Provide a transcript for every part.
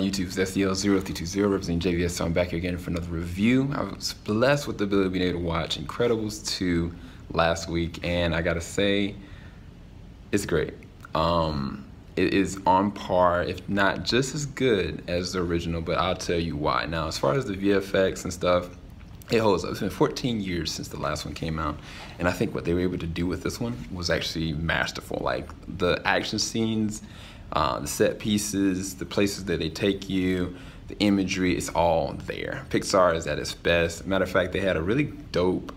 YouTube's SDL0320 representing JVS, so I'm back here again for another review. I was blessed with the ability of being able to watch Incredibles 2 last week, and I gotta say, it's great. It is on par, if not just as good as the original, but I'll tell you why. Now, as far as the VFX and stuff, it holds up. It's been 14 years since the last one came out, and I think what they were able to do with this one was actually masterful. Like, the action scenes, the set pieces, the places that they take you, the imagery, it's all there. Pixar is at its best. Matter of fact, they had a really dope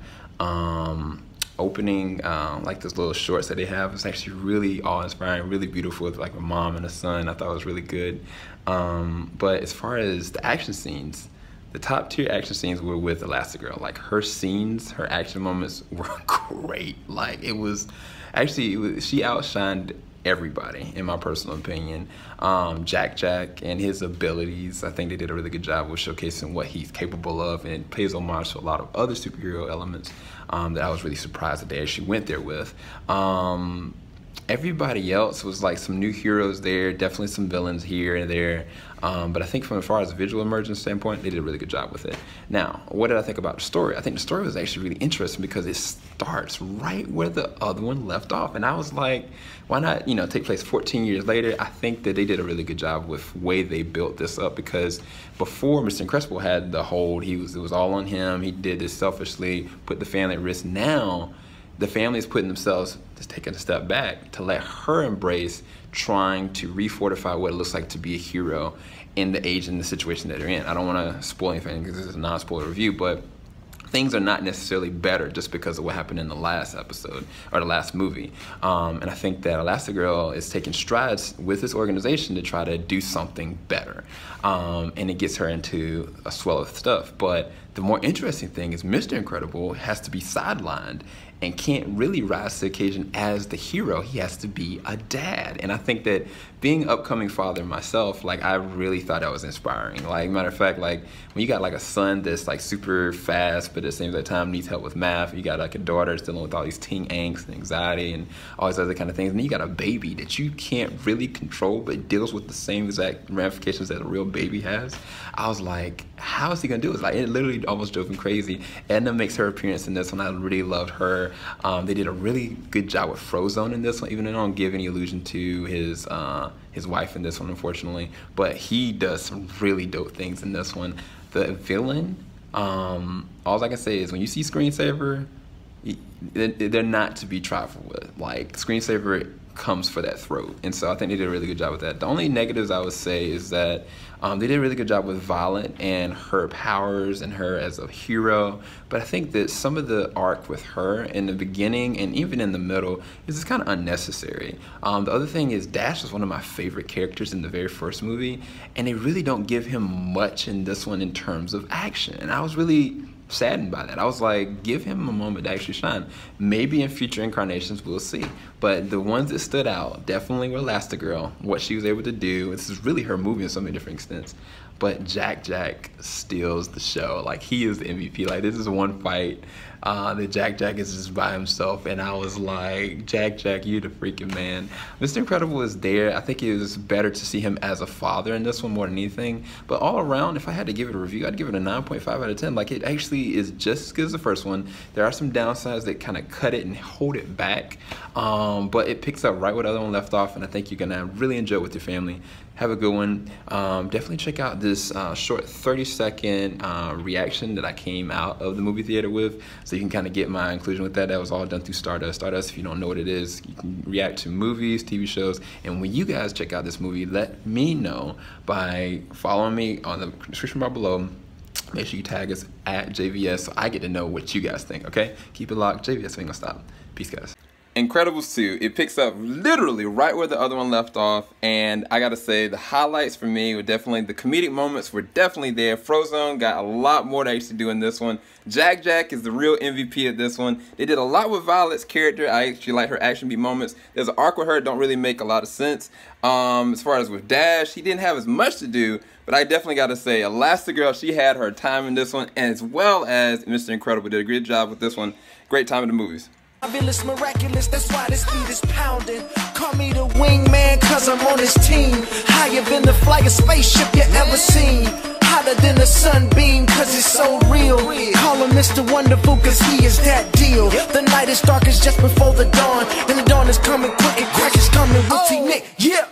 opening, like those little shorts that they have. It's actually really awe-inspiring, really beautiful, with like a mom and a son. I thought it was really good. But as far as the action scenes, the top tier action scenes were with Elastigirl. Like, her scenes, her action moments were great. Like, it was actually, she outshined everybody, in my personal opinion. Jack and his abilities, I think they did a really good job with showcasing what he's capable of, and it pays homage to a lot of other superhero elements that I was really surprised that they actually went there with. Everybody else was like some new heroes there, definitely some villains here and there. But I think from as far as a visual emergence standpoint, they did a really good job with it. Now, what did I think about the story? I think the story was actually really interesting because it starts right where the other one left off. And I was like, why not, you know, take place 14 years later? I think that they did a really good job with the way they built this up, because before, Mr. Incredible had the hold, it was all on him. He did this selfishly, put the family at risk. Now, the family is putting themselves, just taking a step back, to let her embrace trying to refortify what it looks like to be a hero in the age and the situation that they're in. I don't want to spoil anything because this is a non-spoiler review, but things are not necessarily better just because of what happened in the last episode or the last movie. And I think that Elastigirl is taking strides with this organization to try to do something better. And it gets her into a swell of stuff. But the more interesting thing is Mr. Incredible has to be sidelined and can't really rise to the occasion as the hero. He has to be a dad. And I think that being an upcoming father myself, like, I really thought that was inspiring. Like, matter of fact, like, when you got like a son that's like super fast, but at the same time needs help with math, you got like a daughter that's dealing with all these teen angst and anxiety and all these other kind of things, and then you got a baby that you can't really control, but deals with the same exact ramifications that a real baby has. I was like, how is he gonna do it? Like, it literally almost drove him crazy. Edna makes her appearance in this one. I really loved her. They did a really good job with Frozone in this one, even though they don't give any allusion to his wife in this one, unfortunately. But he does some really dope things in this one. The villain, all I can say is when you see Screensaver, they're not to be trifled with. Like, Screensaver comes for that throat, and so I think they did a really good job with that. The only negatives I would say is that they did a really good job with Violet and her powers and her as a hero, but I think that some of the arc with her in the beginning and even in the middle is just kind of unnecessary. The other thing is Dash is one of my favorite characters in the very first movie, and they really don't give him much in this one in terms of action, and I was really saddened by that. I was like, give him a moment to actually shine. Maybe in future incarnations we'll see, but the ones that stood out definitely were Elastigirl, what she was able to do. This is really her movie in so many different extents. But Jack steals the show. Like, he is the MVP. Like, this is one fight that Jack is just by himself, and I was like, Jack, you the freaking man. Mr. Incredible is there. I think it was better to see him as a father in this one more than anything. But all around, if I had to give it a review, I'd give it a 9.5 out of 10. Like, it actually is just as good as the first one. There are some downsides that kind of cut it and hold it back, but it picks up right where the other one left off, and I think you're gonna really enjoy it with your family. Have a good one. Definitely check out this short 30-second reaction that I came out of the movie theater with, so you can kind of get my inclusion with that. That was all done through Stardust. Stardust, if you don't know what it is, you can react to movies, TV shows, and when you guys check out this movie, let me know by following me on the description bar below. Make sure you tag us at JVS so I get to know what you guys think, okay? Keep it locked. JVS ain't gonna stop. Peace, guys. Incredibles 2, it picks up literally right where the other one left off, and I gotta say the highlights for me were definitely, the comedic moments were definitely there. Frozone got a lot more to actually do in this one. Jack is the real MVP of this one. They did a lot with Violet's character. I actually like her action beat moments. There's an arc with her that don't really make a lot of sense. As far as with Dash, he didn't have as much to do, but I definitely gotta say Elastigirl, she had her time in this one, as well as Mr. Incredible did a great job with this one. Great time in the movies. Fabulous, miraculous, that's why this beat is pounding. Call me the wingman, cause I'm on this team. Higher than the flyest spaceship you ever seen. Hotter than a sunbeam, cause it's so real. Call him Mr. Wonderful, cause he is that deal. The night is darkest just before the dawn, and the dawn is coming quick and crack is coming with T-Nick. Yeah.